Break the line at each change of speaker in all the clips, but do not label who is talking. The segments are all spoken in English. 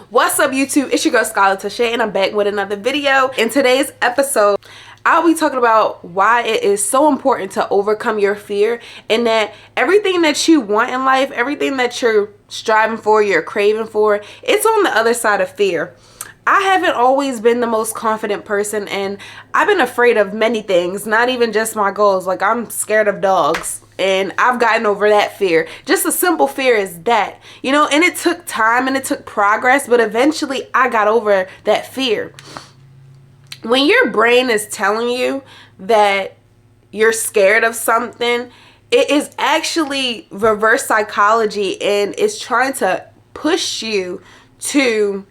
What's up, YouTube? It's your girl Scarlett Tashay, and I'm back with another video. In today's episode, I'll be talking about why it is so important to overcome your fear, and that everything that you want in life, everything that you're striving for, you're craving for, it's on the other side of fear. I haven't always been the most confident person, and I've been afraid of many things, not even just my goals. Like, I'm scared of dogs, and I've gotten over that fear. Just a simple fear is that, you know, and it took time and it took progress, but eventually I got over that fear. When your brain is telling you that you're scared of something, it is actually reverse psychology, and it's trying to push you to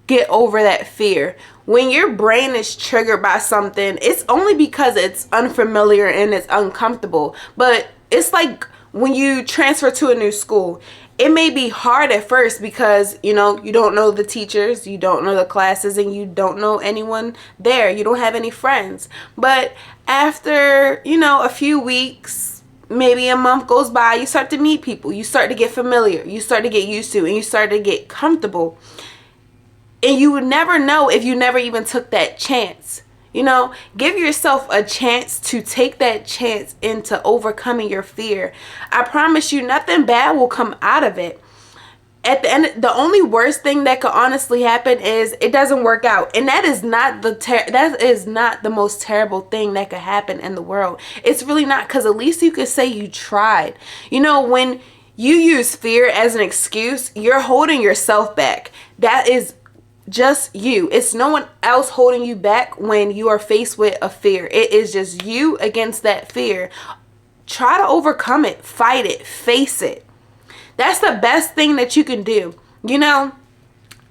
get over that fear. When your brain is triggered by something, it's only because it's unfamiliar and it's uncomfortable. But it's like when you transfer to a new school, it may be hard at first because, you know, you don't know the teachers, you don't know the classes, and you don't know anyone there. You don't have any friends. But after, you know, a few weeks, maybe a month goes by, you start to meet people, you start to get familiar, you start to get used to, and you start to get comfortable. And you would never know if you never even took that chance. You know, give yourself a chance to take that chance into overcoming your fear. I promise you, nothing bad will come out of it. At the end, the only worst thing that could honestly happen is it doesn't work out, and that is not the most terrible thing that could happen in the world. It's really not, because at least you could say you tried. You know, when you use fear as an excuse, you're holding yourself back. That is just you. It's no one else holding you back when you are faced with a fear. It is just you against that fear. Try to overcome it, fight it, face it. That's the best thing that you can do. You know,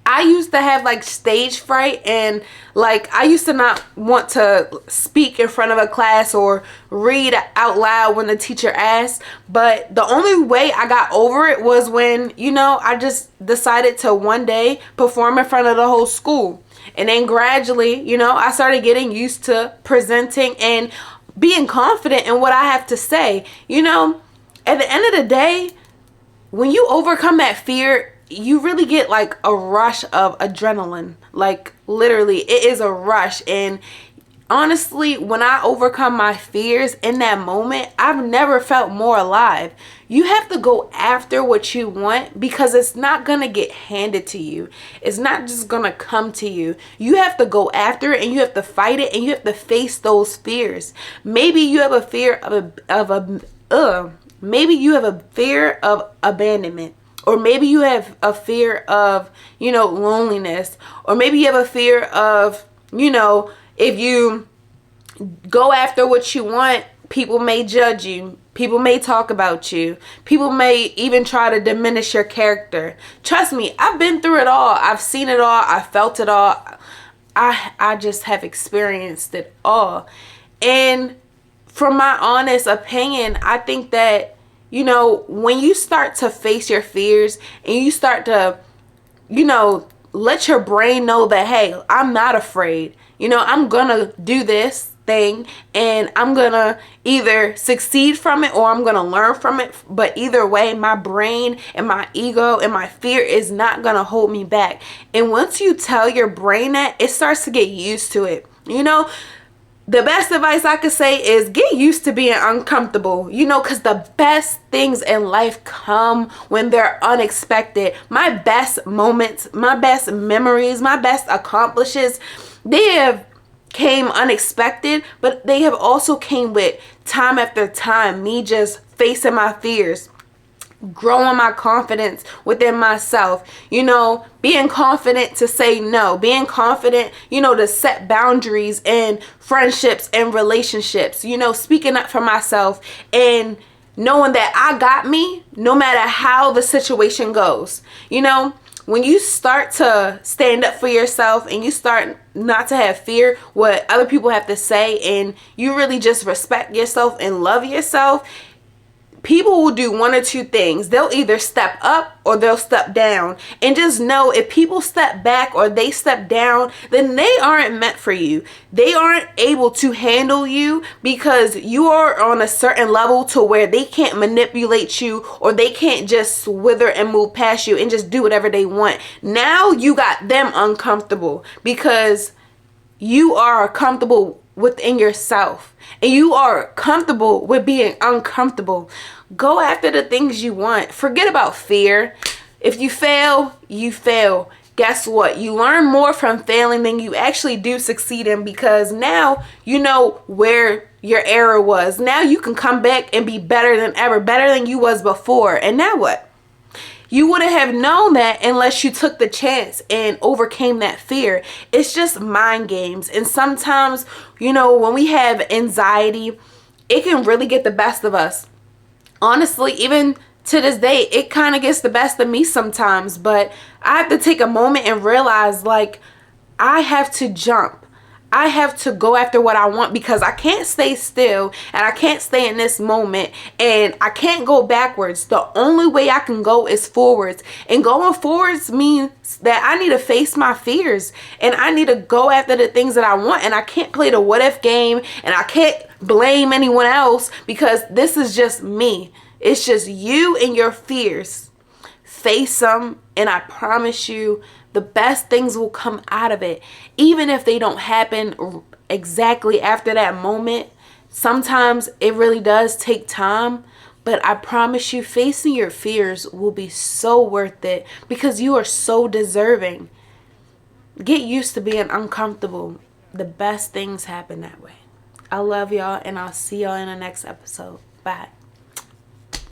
I used to have like stage fright, and like I used to not want to speak in front of a class or read out loud when the teacher asked. But the only way I got over it was when, you know, I just decided to one day perform in front of the whole school. And then gradually, you know, I started getting used to presenting and being confident in what I have to say. You know, at the end of the day, when you overcome that fear, you really get like a rush of adrenaline. Like, literally, it is a rush. And honestly, when I overcome my fears in that moment, I've never felt more alive. You have to go after what you want, because it's not gonna get handed to you. It's not just gonna come to you. You have to go after it, and you have to fight it, and you have to face those fears. Maybe you have a fear maybe you have a fear of abandonment. Or maybe you have a fear of, you know, loneliness. Or maybe you have a fear of, you know, if you go after what you want, people may judge you. People may talk about you. People may even try to diminish your character. Trust me, I've been through it all. I've seen it all. I felt it all. I just have experienced it all. And from my honest opinion, I think that, you know, when you start to face your fears and you start to, you know, let your brain know that, hey, I'm not afraid. You know, I'm gonna do this thing, and I'm gonna either succeed from it or I'm gonna learn from it. But either way, my brain and my ego and my fear is not gonna hold me back. And once you tell your brain that, it starts to get used to it. You know, the best advice I could say is get used to being uncomfortable, you know, because the best things in life come when they're unexpected. My best moments, my best memories, my best accomplishments, they have came unexpected, but they have also came with time after time, me just facing my fears, growing my confidence within myself, you know, being confident to say no, being confident, you know, to set boundaries in friendships and relationships, you know, speaking up for myself and knowing that I got me no matter how the situation goes. You know, when you start to stand up for yourself and you start not to have fear what other people have to say, and you really just respect yourself and love yourself, people will do one or two things. They'll either step up or they'll step down. And just know, if people step back or they step down, then they aren't meant for you. They aren't able to handle you, because you are on a certain level to where they can't manipulate you, or they can't just wither and move past you and just do whatever they want. Now you got them uncomfortable because you are comfortable within yourself, and you are comfortable with being uncomfortable. Go after the things you want. Forget about fear. If you fail, you fail. Guess what? You learn more from failing than you actually do succeeding, because now you know where your error was. Now you can come back and be better than ever, better than you was before. And now what? You wouldn't have known that unless you took the chance and overcame that fear. It's just mind games. And sometimes, when we have anxiety, it can really get the best of us. Honestly, even to this day, it kind of gets the best of me sometimes. But I have to take a moment and realize, I have to jump. I have to go after what I want, because I can't stay still, and I can't stay in this moment, and I can't go backwards. The only way I can go is forwards, and going forwards means that I need to face my fears, and I need to go after the things that I want, and I can't play the what if game, and I can't blame anyone else, because this is just me. It's just you and your fears. Face them, and I promise you, the best things will come out of it. Even if they don't happen exactly after that moment, sometimes it really does take time. But I promise you, facing your fears will be so worth it, because you are so deserving. Get used to being uncomfortable. The best things happen that way. I love y'all, and I'll see y'all in the next episode. Bye.